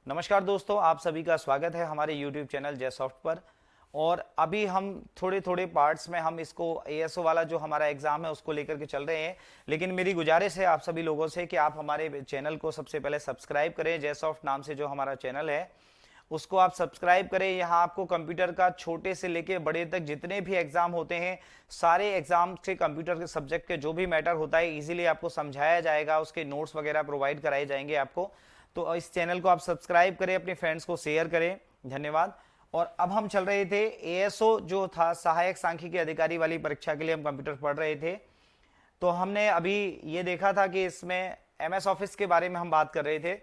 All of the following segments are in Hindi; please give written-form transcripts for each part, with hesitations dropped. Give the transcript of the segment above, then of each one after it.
नमस्कार दोस्तों, आप सभी का स्वागत है हमारे YouTube चैनल जय सॉफ्ट पर। और अभी हम थोड़े थोड़े पार्ट्स में हम इसको एएसओ वाला जो हमारा एग्जाम है उसको लेकर के चल रहे हैं। लेकिन मेरी गुजारिश है आप सभी लोगों से कि आप हमारे चैनल को सबसे पहले सब्सक्राइब करें। जय सॉफ्ट नाम से जो हमारा चैनल है उसको आप सब्सक्राइब करें। यहाँ आपको कंप्यूटर का छोटे से लेके बड़े तक जितने भी एग्जाम होते हैं, सारे एग्जाम से कंप्यूटर के सब्जेक्ट के जो भी मैटर होता है इजीली आपको समझाया जाएगा, उसके नोट्स वगैरह प्रोवाइड कराए जाएंगे आपको। तो इस चैनल को आप सब्सक्राइब करें, अपने फ्रेंड्स को शेयर करें। धन्यवाद। और अब हम चल रहे थे एएसओ जो था सहायक सांख्यिकी अधिकारी वाली परीक्षा के लिए हम कंप्यूटर पढ़ रहे थे। तो हमने अभी ये देखा था कि इसमें एमएस ऑफिस के बारे में हम बात कर रहे थे।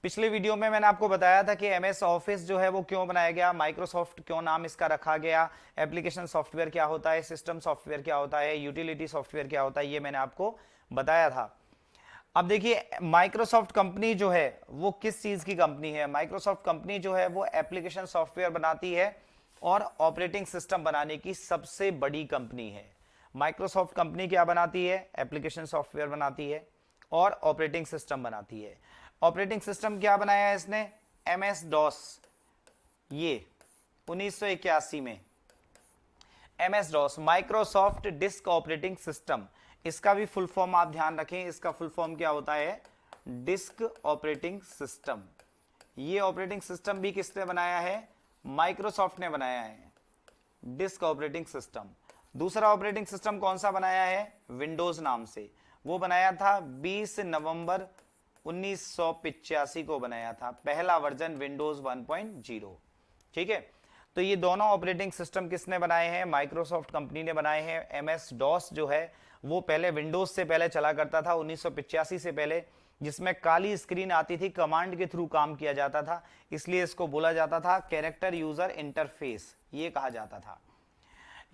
पिछले वीडियो में मैंने आपको बताया था कि एमएस ऑफिस जो है वो क्यों बनाया गया, माइक्रोसॉफ्ट क्यों नाम इसका रखा गया, एप्लीकेशन सॉफ्टवेयर क्या होता है, सिस्टम सॉफ्टवेयर क्या होता है, यूटिलिटी सॉफ्टवेयर क्या होता है, ये मैंने आपको बताया था। अब देखिए माइक्रोसॉफ्ट कंपनी जो है वो किस चीज की कंपनी है। माइक्रोसॉफ्ट कंपनी जो है वो एप्लीकेशन सॉफ्टवेयर बनाती है और ऑपरेटिंग सिस्टम बनाने की सबसे बड़ी कंपनी है। माइक्रोसॉफ्ट कंपनी क्या बनाती है? एप्लीकेशन सॉफ्टवेयर बनाती है और ऑपरेटिंग सिस्टम बनाती है। ऑपरेटिंग सिस्टम क्या बनाया है इसने? MS DOS. ये 1981 में MS DOS, Microsoft disk operating system. इसका भी फुल फॉर्म आप ध्यान रखें, इसका फुल फॉर्म क्या होता है? Disc operating system. ये ऑपरेटिंग सिस्टम भी किसने बनाया है? माइक्रोसॉफ्ट ने बनाया है, डिस्क ऑपरेटिंग सिस्टम। दूसरा ऑपरेटिंग सिस्टम कौन सा बनाया है? विंडोज नाम से। वो बनाया था 20 नवंबर 1985 को बनाया था, पहला वर्जन विंडोज 1.0। ठीक है, तो ये दोनों ऑपरेटिंग सिस्टम किसने बनाए हैं? माइक्रोसॉफ्ट कंपनी ने बनाए हैं। एमएस डॉस जो है वो पहले विंडोज से पहले चला करता था, 1985 से पहले, जिसमें काली स्क्रीन आती थी, कमांड के थ्रू काम किया जाता था, इसलिए इसको बोला जाता था कैरेक्टर यूजर इंटरफेस, ये कहा जाता था।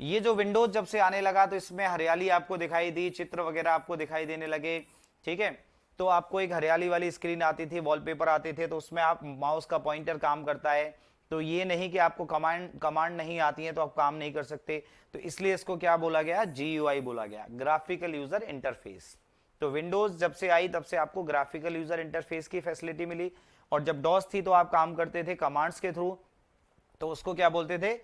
ये जो विंडोज जब से आने लगा तो इसमें हरियाली आपको दिखाई दी, चित्र वगैरह आपको दिखाई देने लगे। ठीक है, तो आपको एक हरियाली वाली स्क्रीन आती थी, वॉलपेपर आते थे, तो उसमें आप माउस का पॉइंटर काम करता है। तो ये नहीं कि आपको कमांड नहीं आती है तो आप काम नहीं कर सकते, तो इसलिए इसको क्या बोला गया? जीयूआई बोला गया, ग्राफिकल यूजर इंटरफेस। तो विंडोज जब से आई तब से आपको ग्राफिकल यूजर इंटरफेस की फैसिलिटी मिली। और जब डॉस थी तो आप काम करते थे कमांड्स के थ्रू, तो उसको क्या बोलते थे?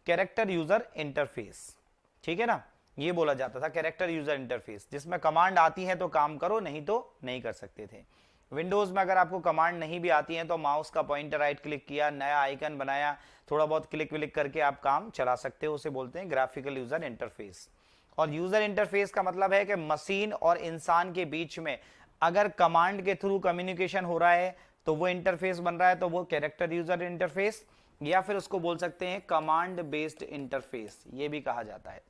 Character user interface. ठीक है ना, ये बोला जाता था कैरेक्टर यूजर इंटरफेस, जिसमें कमांड आती है तो काम करो, नहीं तो नहीं कर सकते थे। विंडोज में अगर आपको कमांड नहीं भी आती है तो माउस का पॉइंटर राइट क्लिक किया, नया आइकन बनाया, थोड़ा बहुत क्लिक विलिक करके आप काम चला सकते हो, उसे बोलते हैं ग्राफिकल यूजर इंटरफेस। और यूजर इंटरफेस का मतलब है कि मशीन और इंसान के बीच में अगर कमांड के थ्रू कम्युनिकेशन हो रहा है तो वो इंटरफेस बन रहा है, तो वो कैरेक्टर यूजर इंटरफेस, या फिर उसको बोल सकते हैं कमांड बेस्ड इंटरफेस, ये भी कहा जाता है।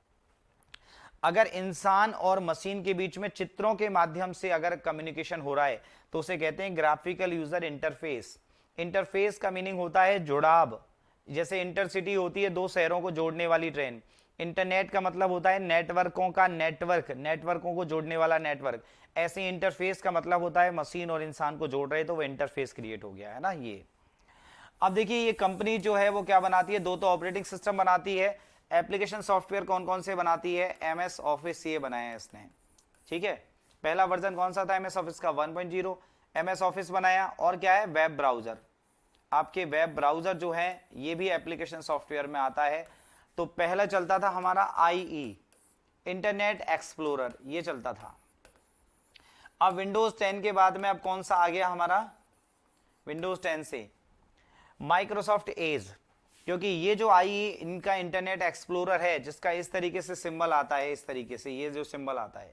अगर इंसान और मशीन के बीच में चित्रों के माध्यम से अगर कम्युनिकेशन हो रहा है तो उसे कहते हैं ग्राफिकल यूजर इंटरफेस। इंटरफेस का मीनिंग होता है जुड़ाव। जैसे इंटरसिटी होती है दो शहरों को जोड़ने वाली ट्रेन। इंटरनेट का मतलब होता है नेटवर्कों का नेटवर्क, नेटवर्कों को जोड़ने वाला नेटवर्क। ऐसे इंटरफेस का मतलब होता है मशीन और इंसान को जोड़ रहे, तो वो इंटरफेस क्रिएट हो गया है ना ये। अब देखिए ये कंपनी जो है वो क्या बनाती है? दो तो ऑपरेटिंग सिस्टम बनाती है। एप्लीकेशन सॉफ्टवेयर कौन कौन से बनाती है? एमएस ऑफिस ये बनाया है इसने। ठीक है, पहला वर्जन कौन सा था एमएस ऑफिस का? 1.0 एमएस ऑफिस बनाया। और क्या है? Web browser. आपके वेब ब्राउजर जो है ये भी एप्लीकेशन सॉफ्टवेयर में आता है। तो पहला चलता था हमारा आईई, इंटरनेट एक्सप्लोरर, ये चलता था। अब विंडोज 10 के बाद में अब कौन सा आ गया हमारा? विंडोज 10 से माइक्रोसॉफ्ट एज, क्योंकि ये जो आई इनका इंटरनेट एक्सप्लोरर है जिसका इस तरीके से सिंबल आता है, इस तरीके से ये जो सिंबल आता है,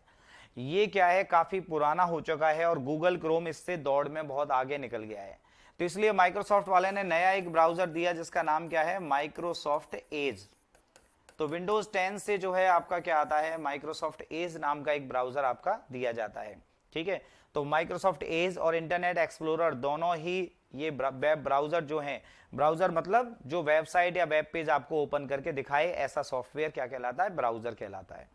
ये क्या है? काफी पुराना हो चुका है और गूगल क्रोम इससे दौड़ में बहुत आगे निकल गया है। तो इसलिए माइक्रोसॉफ्ट वाले ने नया एक ब्राउजर दिया जिसका नाम क्या है? Microsoft Edge. तो विंडोज 10 से जो है आपका क्या आता है? माइक्रोसॉफ्ट एज नाम का एक ब्राउजर आपका दिया जाता है। ठीक है, तो माइक्रोसॉफ्ट एज और इंटरनेट एक्सप्लोरर दोनों ही ये वेब ब्राउजर जो है, ब्राउजर मतलब जो वेबसाइट या वेब पेज आपको ओपन करके दिखाए, ऐसा सॉफ्टवेयर क्या कहलाता है? ब्राउजर कहलाता है।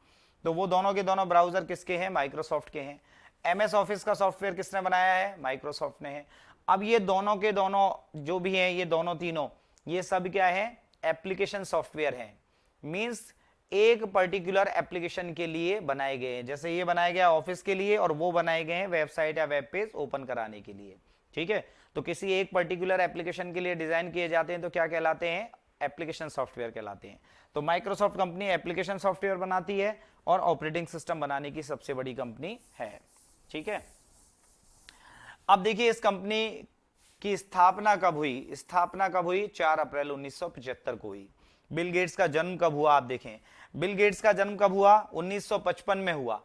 तो वो दोनों के दोनों ब्राउजर किसके हैं? माइक्रोसॉफ्ट के हैं। एमएस ऑफिस का सॉफ्टवेयर किसने बनाया है? माइक्रोसॉफ्ट ने है। अब ये दोनों के दोनों जो भी हैं, ये दोनों तीनों, ये सब क्या है? एप्लीकेशन सॉफ्टवेयर है। मींस एक पर्टिकुलर एप्लीकेशन के लिए बनाए गए हैं। जैसे ये बनाया गया ऑफिस के लिए और वो बनाए गए हैं वेबसाइट या वेब पेज ओपन कराने के लिए। ठीक है, तो किसी एक पर्टिकुलर एप्लीकेशन के लिए डिजाइन किए जाते हैं तो क्या कहलाते हैं, एप्लीकेशन सॉफ्टवेयर कहलाते हैं। तो माइक्रोसॉफ्ट कंपनी एप्लीकेशन सॉफ्टवेयर बनाती है और ऑपरेटिंग सिस्टम बनाने की सबसे बड़ी कंपनी है। ठीक है, अब देखिए इस कंपनी की स्थापना कब हुई, स्थापना कब हुई, 4 अप्रैल 1975 को हुई। बिल गेट्स का जन्म कब हुआ, आप देखें बिल गेट्स का जन्म कब हुआ, 1955 में हुआ,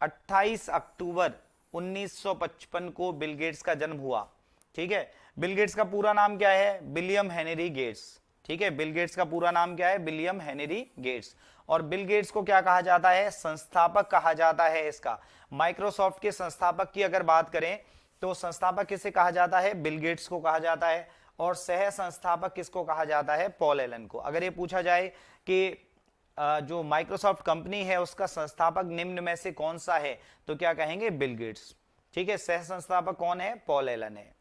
28 अक्टूबर 1955 को बिल गेट्स का जन्म हुआ। ठीक है, बिल गेट्स का पूरा नाम क्या है, विलियम हेनरी गेट्स। ठीक है, बिल गेट्स का पूरा नाम क्या है, विलियम हेनरी गेट्स। और बिल गेट्स को क्या कहा जाता है, संस्थापक कहा जाता है इसका। माइक्रोसॉफ्ट के संस्थापक की अगर बात करें तो संस्थापक किसे कहा जाता है, बिल गेट्स को कहा जाता है। और सह संस्थापक किसको कहा जाता है, पॉल एलन को। अगर ये पूछा जाए कि जो माइक्रोसॉफ्ट कंपनी है उसका संस्थापक निम्न में से कौन सा है, तो क्या कहेंगे, बिल गेट्स। ठीक है, सह संस्थापक कौन है, पॉल एलन है।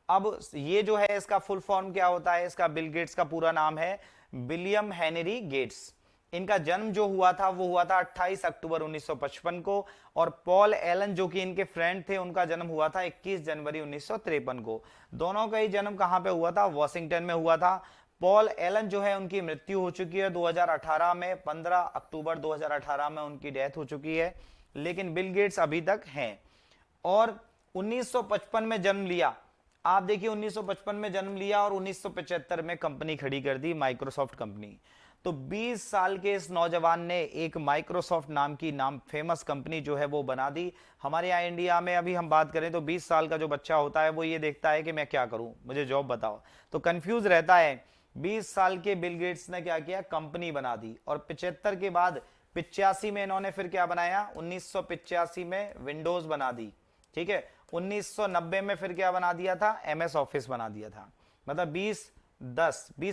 अब ये जो है इसका फुल फॉर्म क्या होता है, इसका बिल गेट्स का पूरा नाम है विलियम हेनरी गेट्स। इनका जन्म जो हुआ था वो हुआ था 28 अक्टूबर 1955 को। और पॉल एलन जो कि इनके फ्रेंड थे, उनका जन्म हुआ था 21 जनवरी 1953 को। दोनों का ही जन्म कहां पे हुआ था, वॉशिंगटन में हुआ था। पॉल एलन जो है उनकी मृत्यु हो चुकी है 2018 में, 15 अक्टूबर 2018 में उनकी डेथ हो चुकी है, लेकिन बिल गेट्स अभी तक हैं। और 1955 में जन्म लिया, आप देखिए 1955 में जन्म लिया और 1975 में कंपनी खड़ी कर दी, माइक्रोसॉफ्ट कंपनी। तो 20 साल के इस नौजवान ने एक माइक्रोसॉफ्ट नाम की फेमस कंपनी जो है वो बना दी। हमारे यहाँ इंडिया में अभी हम बात करें तो 20 साल का जो बच्चा होता है वो ये देखता है कि मैं क्या करूं, मुझे जॉब बताओ, तो कंफ्यूज रहता है। 20 साल के बिल गेट्स ने क्या किया, कंपनी बना दी। और 75 के बाद 85 में इन्होंने फिर क्या बनाया, 1985 में विंडोज बना दी। ठीक है, 1990 में फिर क्या बना दिया था, एमएस ऑफिस बना दिया था। मतलब 20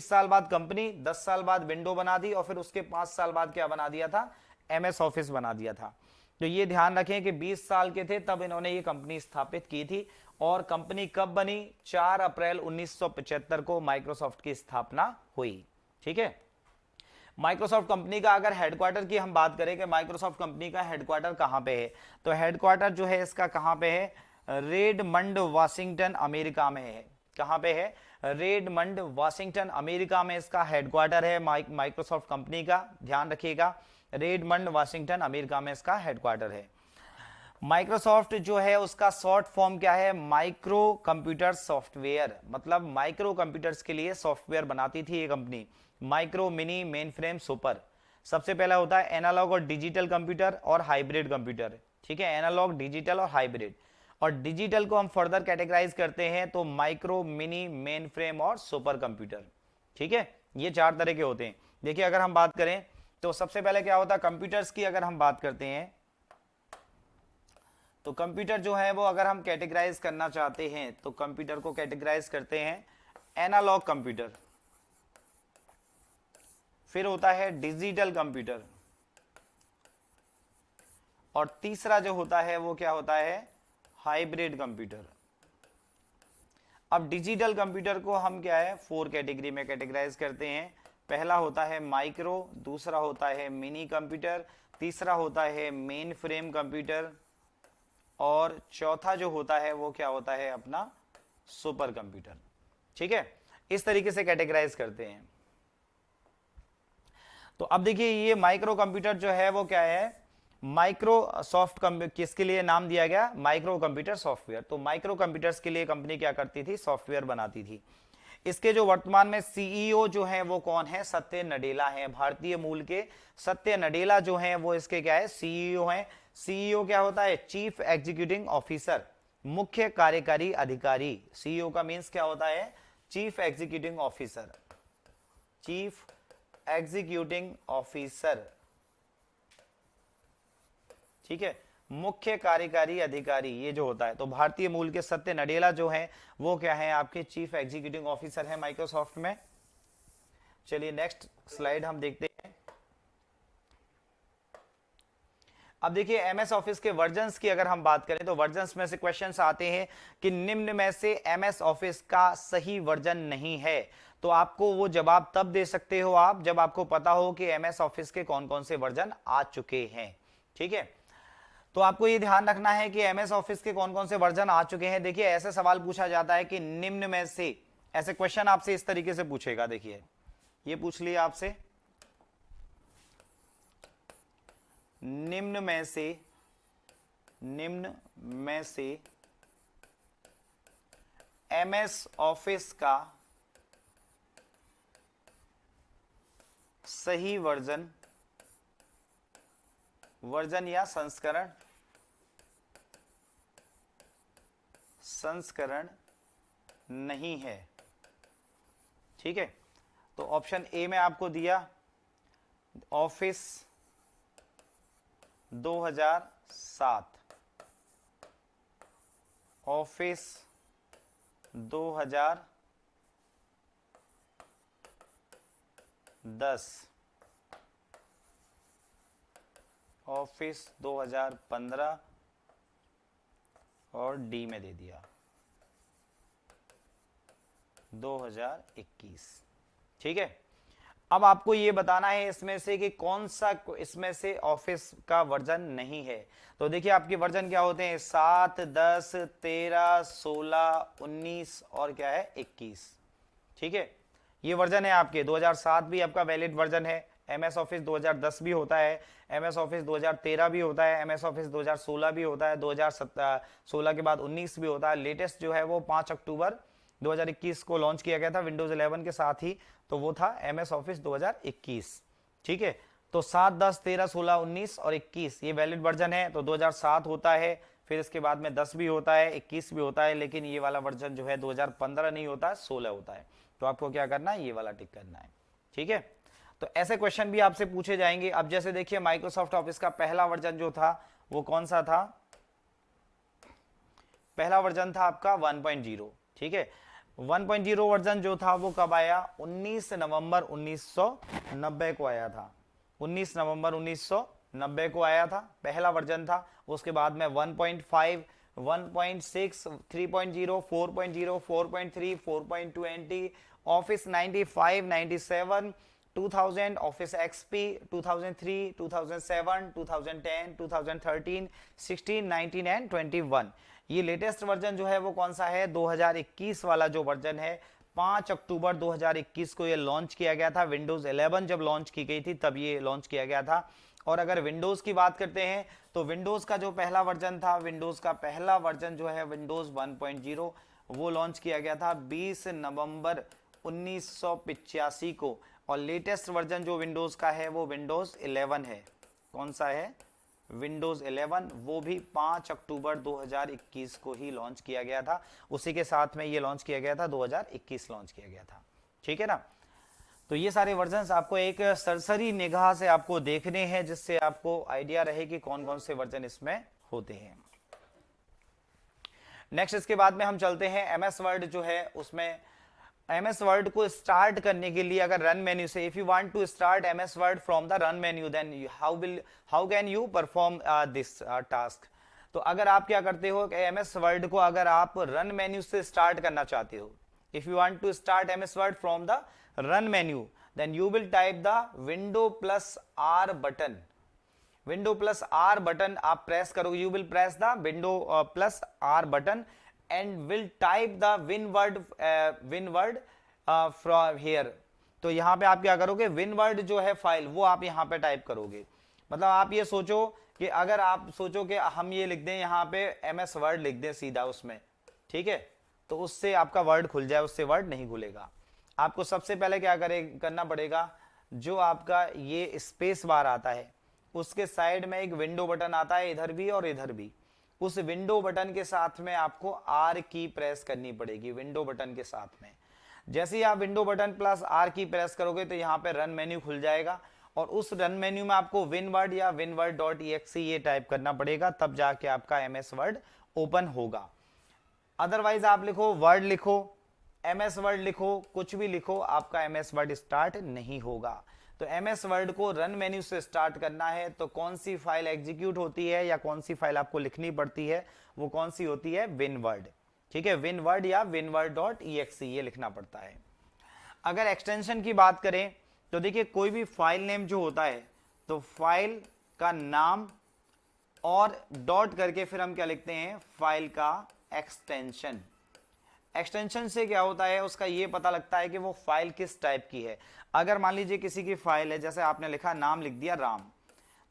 साल बाद कंपनी, 10 साल बाद विंडो बना दी और फिर उसके 5 साल बाद क्या बना दिया था, एमएस ऑफिस बना दिया था। तो ये ध्यान रखें कि 20 साल के थे तब इन्होंने ये कंपनी स्थापित की थी। और कंपनी कब बनी, 4 अप्रैल 1975 को माइक्रोसॉफ्ट की स्थापना हुई। ठीक है, माइक्रोसॉफ्ट कंपनी का अगर हेडक्वार्टर की हम बात करें कि माइक्रोसॉफ्ट कंपनी का हेडक्वार्टर कहां पे है, तो हेडक्वार्टर जो है इसका कहां पे है, रेडमंड वाशिंगटन अमेरिका में है। कहां पे है, रेडमंड वाशिंगटन अमेरिका में इसका हेडक्वार्टर है माइक्रोसॉफ्ट कंपनी का, ध्यान रखिएगा, रेडमंड वाशिंगटन अमेरिका में इसका हेडक्वार्टर है। माइक्रोसॉफ्ट जो है उसका शॉर्ट फॉर्म क्या है, माइक्रो कंप्यूटर सॉफ्टवेयर। मतलब माइक्रो कंप्यूटर्स के लिए सॉफ्टवेयर बनाती थी ये company, micro, mini, main frame, super. सबसे पहला होता है एनालॉग और डिजिटल कंप्यूटर और हाइब्रिड कंप्यूटर। ठीक है, एनालॉग, डिजिटल और हाइब्रिड। और डिजिटल को हम फर्दर कैटेगराइज करते हैं तो माइक्रो, मिनी, मेन फ्रेम और सुपर कंप्यूटर। ठीक है, ये 4 तरह के होते हैं। देखिए अगर हम बात करें तो सबसे पहले क्या होता है, कंप्यूटर्स की अगर हम बात करते हैं तो कंप्यूटर जो है वो अगर हम कैटेगराइज करना चाहते हैं तो कंप्यूटर को कैटेगराइज करते हैं एनालॉग कंप्यूटर, फिर होता है डिजिटल कंप्यूटर, और तीसरा जो होता है वो क्या होता है, हाइब्रिड कंप्यूटर। अब डिजिटल कंप्यूटर को हम क्या है 4 कैटेगरी में कैटेगराइज करते हैं। पहला होता है माइक्रो, दूसरा होता है मिनी कंप्यूटर, तीसरा होता है मेन फ्रेम कंप्यूटर, और चौथा जो होता है वो क्या होता है अपना सुपर कंप्यूटर। ठीक है, इस तरीके से कैटेगराइज करते हैं। तो अब देखिए ये माइक्रो कंप्यूटर जो है वो क्या है, माइक्रोसॉफ्ट किसके लिए नाम दिया गया, माइक्रो कंप्यूटर सॉफ्टवेयर। तो माइक्रो कंप्यूटर्स के लिए कंपनी क्या करती थी, सॉफ्टवेयर बनाती थी। इसके जो वर्तमान में सीईओ जो है वो कौन है, सत्य नडेला है, भारतीय मूल के सत्य नडेला जो है वो इसके क्या है, सीईओ हैं। सीईओ क्या होता है, चीफ एग्जीक्यूटिव ऑफिसर, मुख्य कार्यकारी अधिकारी। सीईओ का मींस क्या होता है, chief executive officer, chief executive officer. ठीक है, मुख्य कार्यकारी अधिकारी ये जो होता है। तो भारतीय मूल के सत्य नडेला जो है वो क्या है, आपके चीफ एग्जीक्यूटिव ऑफिसर है माइक्रोसॉफ्ट में। चलिए नेक्स्ट स्लाइड हम देखते हैं। अब देखिए एमएस ऑफिस के वर्जन्स की अगर हम बात करें तो वर्जन्स में से क्वेश्चंस आते हैं कि निम्न में से एमएस ऑफिस का सही वर्जन नहीं है। तो आपको वो जवाब तब दे सकते हो आप जब आपको पता हो कि एमएस ऑफिस के कौन कौन से वर्जन आ चुके हैं। ठीक है, तो आपको ये ध्यान रखना है कि एमएस ऑफिस के कौन कौन से वर्जन आ चुके हैं। देखिए ऐसे सवाल पूछा जाता है कि निम्न में से, ऐसे क्वेश्चन आपसे इस तरीके से पूछेगा। देखिए ये पूछ लिया आपसे, निम्न में से एमएस ऑफिस का सही वर्जन या संस्करण नहीं है। ठीक है, तो ऑप्शन ए में आपको दिया ऑफिस 2007, ऑफिस 2010, ऑफिस 2015 और डी में दे दिया 2021। ठीक है, अब आपको ये बताना है इसमें से कि कौन सा इसमें से ऑफिस का वर्जन नहीं है। तो देखिए आपके वर्जन क्या होते हैं, 7, 10, 13, 16, 19 और क्या है 21। ठीक है, ये वर्जन है आपके। 2007 भी आपका वैलिड वर्जन है। एमएस ऑफिस 2010 भी होता है, एमएस ऑफिस 2013 भी होता है, एमएस ऑफिस 2016 भी होता है, 2016 के बाद 19 भी होता है। लेटेस्ट जो है वो 5 अक्टूबर 2021 को लॉन्च किया गया था विंडोज 11 के साथ ही, तो वो था एमएस ऑफिस 2021। ठीक है, तो 7, 10, 13, 16, 19 और 21 ये वैलिड वर्जन है। तो 2007 होता है, फिर इसके बाद में 10 भी होता है, 21 भी होता है, लेकिन ये वाला वर्जन जो है 2015 नहीं होता है, 16 होता है। तो आपको क्या करना है, ये वाला टिक करना है। ठीक है, तो ऐसे क्वेश्चन भी आपसे पूछे जाएंगे। अब जैसे देखिए माइक्रोसॉफ्ट ऑफिस का पहला वर्जन जो था वो कौन सा था, पहला वर्जन था आपका 1.0। ठीक है, 1.0 वर्जन जो था वो कब आया, 19 नवंबर 1990 को आया था। 19 नवंबर 1990 को आया था, पहला वर्जन था। उसके बाद में 1.5, 1.6, 3.0, 4.0, 4.3, 4.20, ऑफिस 95, 97, 2000, ऑफिस एक्सपी 2003, 2007, 2010, 2013, 16, 19 एंड 21। ये लेटेस्ट वर्जन जो है वो कौन सा है, 2021 वाला जो वर्जन है। 5 अक्टूबर 2021 को ये लॉन्च किया गया था। विंडोज 11 जब लॉन्च की गई थी तब ये लॉन्च किया गया था। और अगर विंडोज की बात करते हैं तो विंडोज का जो पहला वर्जन था, विंडोज का पहला वर्जन जो है विंडोज 1.0, वो लॉन्च किया गया था 20 नवंबर 1985 को। और लेटेस्ट वर्जन जो विंडोज का है वो विंडोज 11 है। कौन सा है, विंडोज 11, वो भी 5 अक्टूबर 2021 को ही लॉन्च किया गया था। उसी के साथ में ये लॉन्च किया गया था, 2021 लॉन्च किया गया था। ठीक है ना, तो ये सारे वर्जन्स आपको एक सरसरी निगाह से आपको देखने हैं, जिससे आपको आइडिया रहे कि कौन कौन से वर्जन इसमें होते हैं। नेक्स्ट इसके बाद में हम चलते हैं एमएस वर्ड जो है उसमें। एमएस वर्ड को स्टार्ट करने के लिए अगर रन मेन्यू से, if you want to start MS Word from the run menu, then how can you perform this task. तो अगर आप क्या करते हो कि एमएस वर्ड को अगर आप रन मेन्यू से स्टार्ट करना चाहते हो, if you want to start MS Word from the run menu, then you will type the window plus R button. Window plus R button आप प्रेस करोगे, you will press the window plus R button and will type the WinWord from here। तो यहां पे आप क्या करोगे, WinWord जो है फाइल वो आप यहां पे टाइप करोगे। मतलब आप ये सोचो कि अगर आप सोचो कि हम ये लिख दें यहां पे MS वर्ड लिख दें सीधा उसमें, ठीक है, तो उससे आपका वर्ड खुल जाए, उससे वर्ड नहीं खुलेगा। आपको सबसे पहले क्या करना पड़ेगा, जो आपका ये स्पेस बार आता है उसके साइड में एक विंडो बटन आता है, इधर भी और इधर भी। उस विंडो बटन के साथ में आपको आर की प्रेस करनी पड़ेगी। विंडो बटन के साथ में जैसे ही आप विंडो बटन प्लस आर की प्रेस करोगे तो यहाँ पे रन मेन्यू खुल जाएगा, और उस रन मेन्यू में आपको विनवर्ड या winword.exe ये टाइप करना पड़ेगा, तब जाके आपका एमएस वर्ड ओपन होगा। अदरवाइज आप लिखो वर्ड, लिखो एमएस वर्ड, लिखो कुछ भी लिखो, आपका एमएस वर्ड स्टार्ट नहीं होगा। तो एमएस वर्ड को रन मेन्यू से स्टार्ट करना है तो कौन सी फाइल एग्जीक्यूट होती है या कौन सी फाइल आपको लिखनी पड़ती है, वो कौन सी होती है, विनवर्ड। ठीक है, विनवर्ड या winword.exe ये लिखना पड़ता है। अगर एक्सटेंशन की बात करें तो देखिए कोई भी फाइल नेम जो होता है, तो फाइल का नाम और डॉट करके फिर हम क्या लिखते हैं, फाइल का एक्सटेंशन। एक्सटेंशन से क्या होता है, उसका ये पता लगता है कि वो फाइल किस टाइप की है। अगर मान लीजिए किसी की फाइल है, जैसे आपने लिखा नाम लिख दिया राम,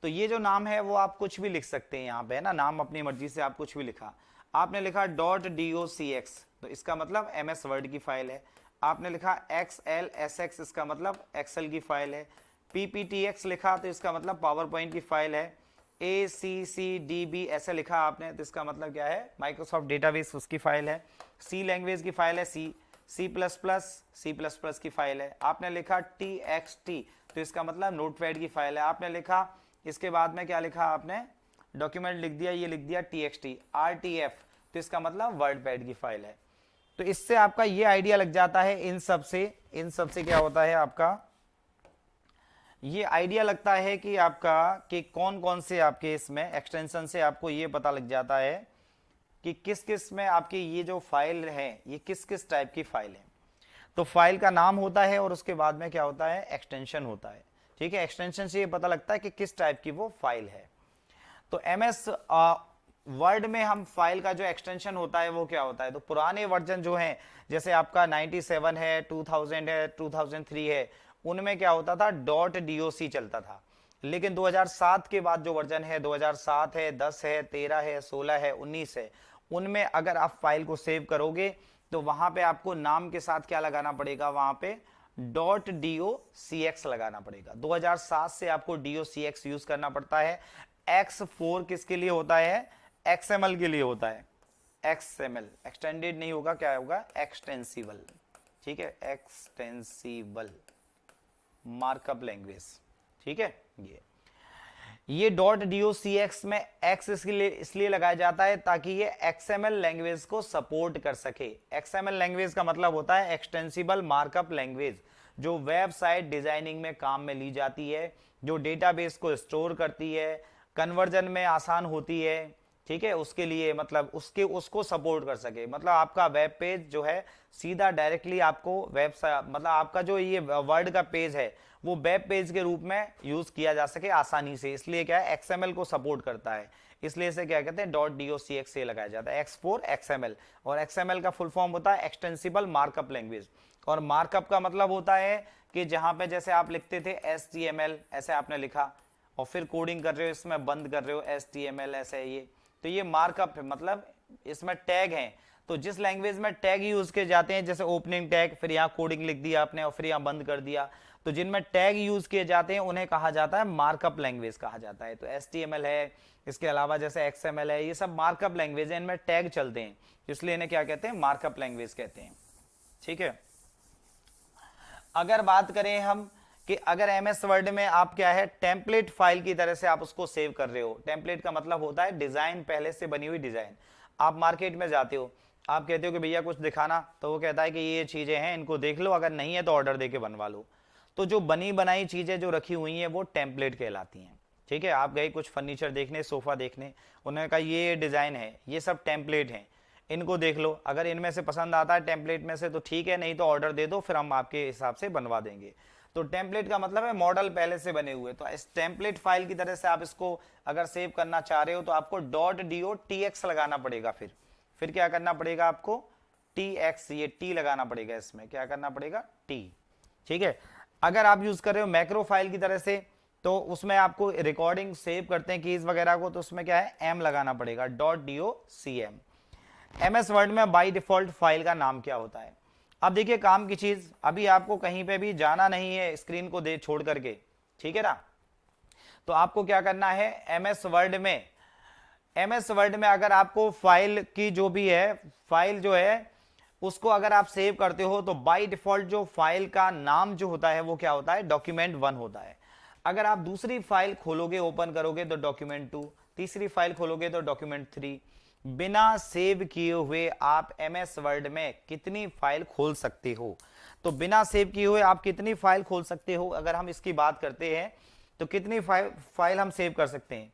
तो ये जो नाम है वो आप कुछ भी लिख सकते हैं यहाँ पे, है ना, नाम अपनी मर्जी से आप कुछ भी लिखा। आपने लिखा .docx, तो इसका मतलब MS वर्ड की फाइल है। आपने लिखा XLSX, इसका मतलब एक्सेल की फाइल है। PPTX लिखा तो इसका मतलब पावर पॉइंट की फाइल है। ACCDB ऐसे लिखा आपने तो इसका मतलब क्या है, माइक्रोसॉफ्ट डेटाबेस उसकी फाइल है। C लैंग्वेज की फाइल है, C++ की फाइल है। आपने लिखा TXT तो इसका मतलब नोटपैड की फाइल है। आपने लिखा, इसके बाद में क्या लिखा आपने, डॉक्यूमेंट लिख दिया, ये लिख दिया TXT। RTF तो इसका मतलब वर्ड पैड की फाइल है। तो इससे आपका ये आइडिया लग जाता है, इन सब से क्या होता है, आपका ये आइडिया लगता है कि आपका कि कौन कौन से आपके इसमें एक्सटेंशन से आपको ये पता लग जाता है कि किस किस में आपकी ये जो फाइल है ये किस किस टाइप की फाइल है। तो फाइल का नाम होता है और उसके बाद में क्या होता है, एक्सटेंशन होता है। ठीक है, एक्सटेंशन से ये पता लगता है कि किस टाइप की वो फाइल है। तो MS वर्ड में हम फाइल का जो एक्सटेंशन होता है वो क्या होता है, तो पुराने वर्जन जो हैं, जैसे आपका 97 है, 2000 है, 2003 है, उनमें क्या होता था, .doc चलता था। लेकिन 2007 के बाद जो वर्जन है, 2007 है, 10 है, 13 है, 16 है, 19 है, उनमें अगर आप फाइल को सेव करोगे तो वहां पे आपको नाम के साथ क्या लगाना पड़ेगा, वहां पे .docx लगाना पड़ेगा। 2007 से आपको docx यूज करना पड़ता है। X4 किसके लिए होता है, XML के लिए होता है। XML एक्सटेंडेड नहीं होगा, क्या होगा, एक्सटेंसिबल। ठीक है, एक्सटेंसिबल मार्कअप लैंग्वेज। ठीक है, ये .docx में x इसलिए लगाया जाता है ताकि ये XML लैंग्वेज को सपोर्ट कर सके। XML लैंग्वेज का मतलब होता है एक्सटेंसिबल मार्कअप लैंग्वेज, जो वेबसाइट डिजाइनिंग में काम में ली जाती है, जो डेटाबेस को स्टोर करती है, कन्वर्जन में आसान होती है। ठीक है, उसके लिए मतलब उसको सपोर्ट कर सके, मतलब आपका वेब पेज जो है सीधा डायरेक्टली आपको वेबसाइट, मतलब आपका जो ये वर्ड का पेज है वो वेब पेज के रूप में यूज किया जा सके आसानी से। इसलिए क्या है, XML को सपोर्ट करता है, इसलिए इसे क्या कहते हैं, .docx से लगाया जाता है। X4 XML, और XML का फुल फॉर्म होता है एक्सटेंसिबल मार्कअप लैंग्वेज। और मार्कअप का मतलब होता है कि जहां पे जैसे आप लिखते थे HTML, ऐसे आपने लिखा और फिर कोडिंग कर रहे हो, इसमें बंद कर रहे हो HTML ऐसे, ये तो ये मार्कअप है, मतलब इसमें टैग हैं। तो जिस लैंग्वेज में टैग यूज किए जाते हैं, जैसे ओपनिंग टैग, फिर यहाँ कोडिंग लिख दिया आपने और फिर यहाँ बंद कर दिया, तो जिनमें टैग यूज किए जाते हैं उन्हें कहा जाता है मार्कअप लैंग्वेज कहा जाता है। तो HTML है, इसके अलावा जैसे XML है, ये सब मार्कअप लैंग्वेज है, इनमें टैग चलते हैं, इसलिए इन्हें क्या कहते हैं, मार्कअप लैंग्वेज कहते हैं। ठीक है, अगर बात करें हम कि अगर MS वर्ड में आप क्या है, टेम्पलेट फाइल की तरह से आप उसको सेव कर रहे हो। टेम्पलेट का मतलब होता है डिजाइन, पहले से बनी हुई डिजाइन। आप मार्केट में जाते हो, आप कहते हो कि भैया कुछ दिखाना, तो वो कहता है कि ये चीजें हैं, इनको देख लो, अगर नहीं है तो ऑर्डर देके बनवा लो। तो जो बनी बनाई चीजें जो रखी हुई हैं वो टेम्पलेट कहलाती हैं। ठीक है, आप गए कुछ फर्नीचर देखने, सोफा देखने, उन्होंने कहा ये डिजाइन है, ये सब टेम्पलेट हैं, इनको देख लो, अगर इनमें से पसंद आता है टेम्पलेट में से तो ठीक है, नहीं तो ऑर्डर दे दो, फिर हम आपके हिसाब से बनवा देंगे। तो टेम्पलेट का मतलब है मॉडल पहले से बने हुए। तो इस टेम्पलेट फाइल की तरह से आप इसको अगर सेव करना चाह रहे हो तो आपको .docx लगाना पड़ेगा। फिर क्या करना पड़ेगा आपको, TX, ये T लगाना पड़ेगा, इसमें क्या करना पड़ेगा, T। ठीक है, अगर आप यूज कर रहे हो मैक्रो फाइल की तरह से, तो उसमें आपको रिकॉर्डिंग सेव करते हैं कीज वगैरह को, तो उसमें क्या है, M लगाना पड़ेगा, .docm। MS वर्ड में बाय डिफॉल्ट फाइल का नाम क्या होता है। अब देखिए काम की चीज, अभी आपको कहीं पे भी जाना नहीं है स्क्रीन को दे छोड़ करके, ठीक है ना, तो आपको क्या करना है, MS वर्ड में अगर आपको फाइल की जो भी है, फाइल जो है उसको अगर आप सेव करते हो तो बाय डिफॉल्ट जो फाइल का नाम जो होता है वो क्या होता है, document1 होता है। अगर आप दूसरी फाइल खोलोगे, ओपन करोगे तो document2, तीसरी फाइल खोलोगे तो document3। बिना सेव किए हुए आप MS वर्ड में कितनी फाइल खोल सकते हो, तो बिना सेव किए हुए आप कितनी फाइल खोल सकते हो, अगर हम इसकी बात करते हैं तो कितनी फाइल हम सेव कर सकते हैं,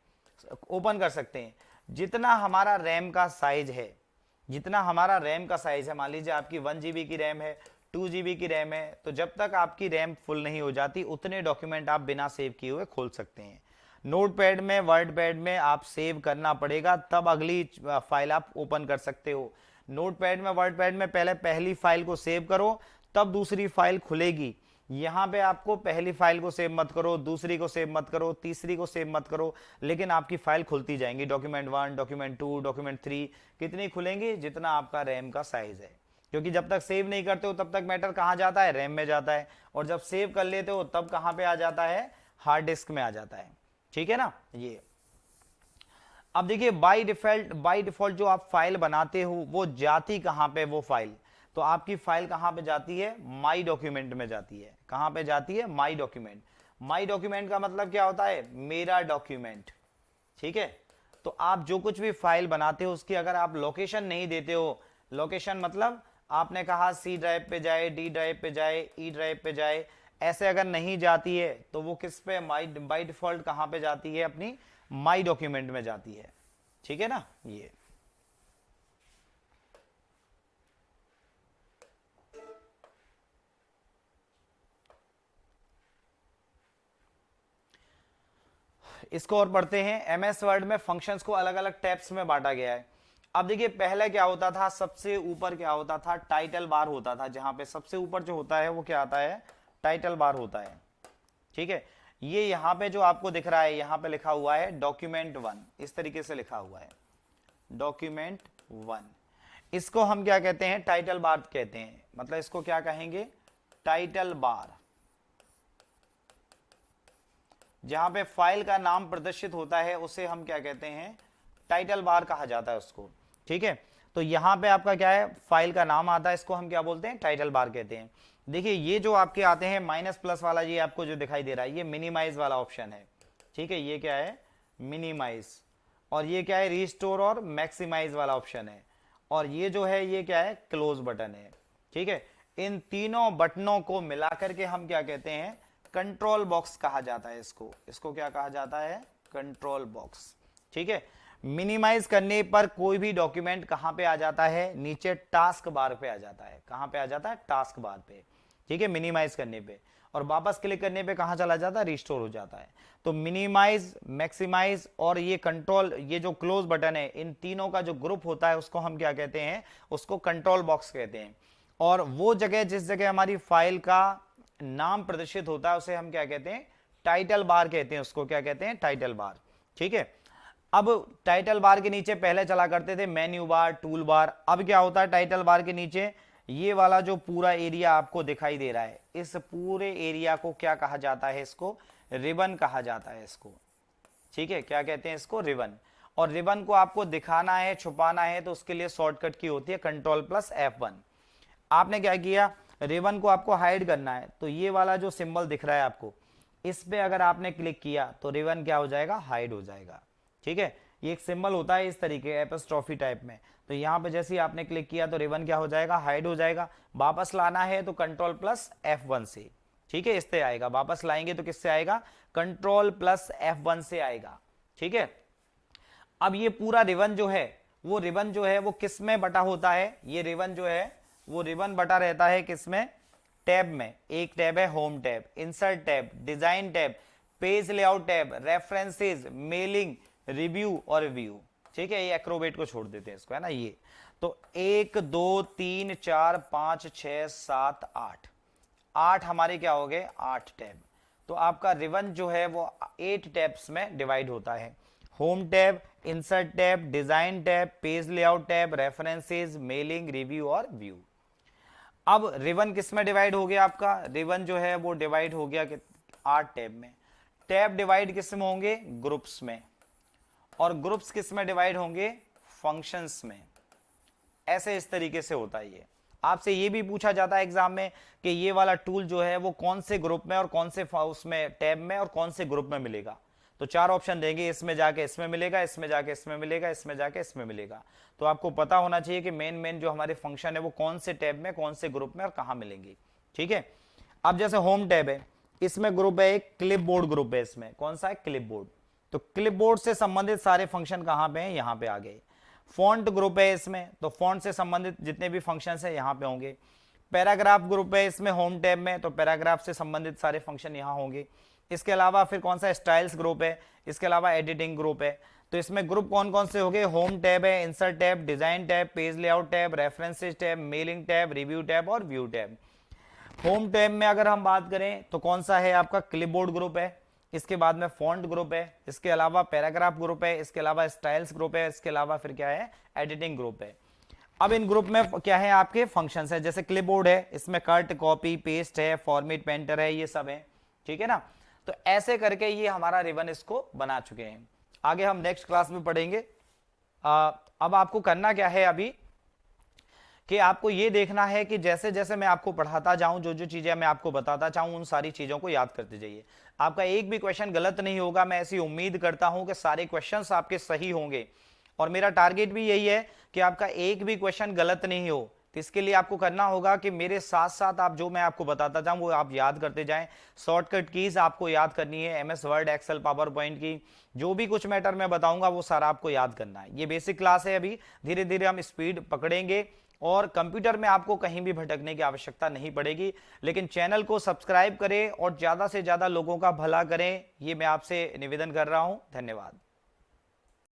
ओपन कर सकते हैं, जितना हमारा रैम का साइज है, जितना हमारा रैम का साइज है। मान लीजिए आपकी 1 GB की रैम है, 2 GB की रैम है, तो जब तक आपकी रैम फुल नहीं हो जाती उतने डॉक्यूमेंट आप बिना सेव किए हुए खोल सकते हैं। नोटपैड में, वर्डपैड में आप सेव करना पड़ेगा, तब अगली फाइल आप ओपन कर सकते हो। नोटपैड में, वर्डपैड में पहले पहली फाइल को सेव करो, तब दूसरी फाइल खुलेगी। यहां पे आपको पहली फाइल को सेव मत करो, दूसरी को सेव मत करो, तीसरी को सेव मत करो, लेकिन आपकी फाइल खुलती जाएंगी। डॉक्यूमेंट 1, डॉक्यूमेंट 2, डॉक्यूमेंट 3 कितनी खुलेंगी? जितना आपका रैम का साइज है। क्योंकि जब तक सेव नहीं करते हो तब तक मैटर कहां जाता है? रैम में जाता है। और जब सेव कर लेते हो तब कहां पे आ जाता है? हार्ड डिस्क में आ जाता है। ठीक है ना? ये अब देखिए, बाय डिफॉल्ट जो आप फाइल बनाते हो वो जाती कहां पे? वो फाइल तो आपकी फाइल कहां पे जाती है? माई डॉक्यूमेंट में जाती है। कहां पे जाती है? माई डॉक्यूमेंट। माई डॉक्यूमेंट का मतलब क्या होता है? मेरा डॉक्यूमेंट। ठीक है, तो आप जो कुछ भी फाइल बनाते हो उसकी अगर आप लोकेशन नहीं देते हो, लोकेशन मतलब आपने कहा सी ड्राइव पे जाए, डी ड्राइव पे जाए, ई ड्राइव पे जाए, ऐसे अगर नहीं जाती है तो वो किस पे? माई बाई डिफॉल्ट कहां पे जाती है? अपनी माई डॉक्यूमेंट में जाती है। ठीक है ना? ये इसको और पढ़ते हैं। एमएस वर्ड में फंक्शंस को अलग अलग टैब्स में बांटा गया है। अब देखिए, पहले क्या होता था? सबसे ऊपर क्या होता था? टाइटल बार होता था। जहां पे सबसे ऊपर जो होता है वो क्या आता है? टाइटल बार होता है। ठीक है, ये यहां पे जो आपको दिख रहा है, यहां पे लिखा हुआ है डॉक्यूमेंट 1, इस तरीके से लिखा हुआ है डॉक्यूमेंट 1। इसको हम क्या कहते हैं? टाइटल बार कहते हैं। मतलब इसको क्या कहेंगे? Title bar. जहां पे फाइल का नाम प्रदर्शित होता है उसे हम क्या कहते हैं? टाइटल बार कहा जाता है उसको। ठीक है, तो यहां पे आपका क्या है? फाइल का नाम आता है, इसको हम क्या बोलते हैं? टाइटल बार कहते हैं। देखिए, ये जो आपके आते हैं माइनस प्लस वाला, ये आपको जो दिखाई दे रहा है ये मिनिमाइज वाला ऑप्शन है। ठीक है, ये क्या है? मिनिमाइज। और ये क्या है? रिस्टोर और मैक्सिमाइज वाला ऑप्शन है। और ये जो है ये क्या है? क्लोज बटन है। ठीक है, इन तीनों बटनों को मिलाकर के हम क्या कहते हैं? कंट्रोल बॉक्स कहा जाता है इसको। इसको क्या कहा जाता है? Control box. ठीक है, मिनिमाइज करने पर कोई भी डॉक्यूमेंट कहां पे आ जाता है? नीचे टास्क बार पे आ जाता है। कहां पे आ जाता है? टास्क बार पे। ठीक है, मिनिमाइज करने पे। और वापस क्लिक करने पे कहां चला जाता है? रिस्टोर हो जाता है। तो मिनिमाइज, मैक्सिमाइज और ये कंट्रोल, ये जो क्लोज बटन है, इन तीनों का जो ग्रुप होता है उसको हम क्या कहते हैं? उसको कंट्रोल बॉक्स कहते हैं। और वो जगह, जिस जगह हमारी फाइल का नाम प्रदर्शित होता है उसे हम क्या कहते हैं? टाइटल बार कहते हैं। उसको क्या कहते हैं? Title bar. ठीक है, अब टाइटल बार के नीचे पहले चला करते थे मेन्यू बार, टूल बार। अब क्या होता है? टाइटल बार के नीचे ये वाला जो पूरा एरिया आपको दिखाई दे रहा है, इस पूरे एरिया को क्या कहा जाता है? इसको रिबन कहा जाता है इसको। ठीक है, क्या कहते हैं इसको? रिबन। और रिबन को आपको दिखाना है, छुपाना है, तो उसके लिए शॉर्टकट की होती है कंट्रोल प्लस F1। आपने क्या किया? रिबन को आपको हाइड करना है, तो ये वाला जो सिंबल दिख रहा है आपको, इस पे अगर आपने क्लिक किया तो रिबन क्या हो जाएगा? हाइड हो जाएगा। ठीक है, ये एक सिंबल होता है इस तरीके एपोस्ट्रोफी टाइप में। तो यहां पे जैसे ही आपने क्लिक किया तो रिबन क्या हो जाएगा? हाइड हो जाएगा। वापस लाना है तो कंट्रोल प्लस F1 से। ठीक है, इससे आएगा। वापस लाएंगे तो किससे आएगा? कंट्रोल प्लस F1 से आएगा। ठीक है, अब ये पूरा रिबन जो है, वो रिबन जो है वो किस में बटा होता है? ये रिबन जो है वो रिबन बटा रहता है किसमें? टैब में। एक टैब है home tab, insert tab, design tab, page layout tab, references, mailing, review और व्यू। ठीक है, ये एक्रोबेट को छोड़ देते हैं इसको, है ना। ये तो 1 2 3 4 5 6 7 8, 8 हमारे क्या हो गए? 8 टैब। तो आपका रिबन जो है वो 8 टैब्स में डिवाइड होता है। Home tab, insert tab, design tab, page layout tab, references, mailing, review और व्यू। अब रिबन किस में डिवाइड हो गया? आपका रिबन जो है वो डिवाइड हो गया 8 टैब में। टैब डिवाइड किस में होंगे? ग्रुप्स में। और ग्रुप्स किस में डिवाइड होंगे? फंक्शंस में। ऐसे इस तरीके से होता है ये। आपसे ये भी पूछा जाता है एग्जाम में कि ये वाला टूल जो है वो कौन से ग्रुप में और कौन से उसमें टैब में और कौन से ग्रुप में मिलेगा। तो 4 ऑप्शन देंगे, इसमें जाके इसमें मिलेगा, इसमें जाके इसमें मिलेगा, इसमें जाके इसमें मिलेगा। तो आपको पता होना चाहिए कि मेन जो हमारे फंक्शन है वो कौन से टैब में, कौन से ग्रुप में और कहां मिलेंगे। ठीक है, अब जैसे होम टैब है, इसमें ग्रुप है एक क्लिपबोर्ड ग्रुप है। इसमें कौन सा है? क्लिपबोर्ड। तो क्लिपबोर्ड से संबंधित सारे फंक्शन कहां पे हैं? यहां पे आ गए। फॉन्ट ग्रुप है इसमें, तो फॉन्ट से संबंधित जितने भी फंक्शंस है यहां पे होंगे। पैराग्राफ ग्रुप है इसमें होम टैब में, तो पैराग्राफ से संबंधित सारे फंक्शन यहां होंगे। इसके अलावा फिर कौन सा स्टाइल्स ग्रुप है, इसके अलावा एडिटिंग ग्रुप है। तो इसमें ग्रुप कौन कौन से हो गए, होम टैब है, insert tab, design tab, page layout tab, references tab, mailing tab, review tab और व्यू टैब। होम टैब में अगर हम बात करें तो कौन सा है आपका, क्लिपबोर्ड ग्रुप है, इसके बाद में फॉन्ट ग्रुप है, इसके अलावा पैराग्राफ ग्रुप है, इसके अलावा स्टाइल्स ग्रुप है, इसके अलावा फिर क्या है, एडिटिंग ग्रुप है। अब इन ग्रुप में क्या है आपके फंक्शंस है, जैसे क्लिपबोर्ड है, इसमें कट, कॉपी, पेस्ट है, फॉर्मेट पेंटर है, ये सब है, ठीक है ना। तो ऐसे करके ये हमारा रिबन इसको बना चुके हैं। आगे हम नेक्स्ट क्लास में पढ़ेंगे। अब आपको करना क्या है अभी कि आपको ये देखना है कि जैसे जैसे मैं आपको पढ़ाता जाऊं, जो जो चीजें मैं आपको बताता जाऊं, उन सारी चीजों को याद करते जाइए। आपका एक भी क्वेश्चन गलत नहीं होगा, मैं ऐसी उम्मीद करता हूं कि सारे क्वेश्चंस आपके सही होंगे, और मेरा टारगेट भी यही है कि आपका एक भी क्वेश्चन गलत नहीं हो। तो इसके लिए आपको करना होगा कि मेरे साथ साथ आप जो मैं आपको बताता जाऊं वो आप याद करते जाएं। शॉर्टकट कीज आपको याद करनी है, MS Word, Excel, PowerPoint की जो भी कुछ मैटर मैं बताऊंगा वो सारा आपको याद करना है। ये बेसिक क्लास है, अभी धीरे धीरे हम स्पीड पकड़ेंगे और कंप्यूटर में आपको कहीं भी भटकने की आवश्यकता नहीं पड़ेगी। लेकिन चैनल को सब्सक्राइब करें और ज्यादा से ज्यादा लोगों का भला करें, ये मैं आपसे निवेदन कर रहा हूं। धन्यवाद।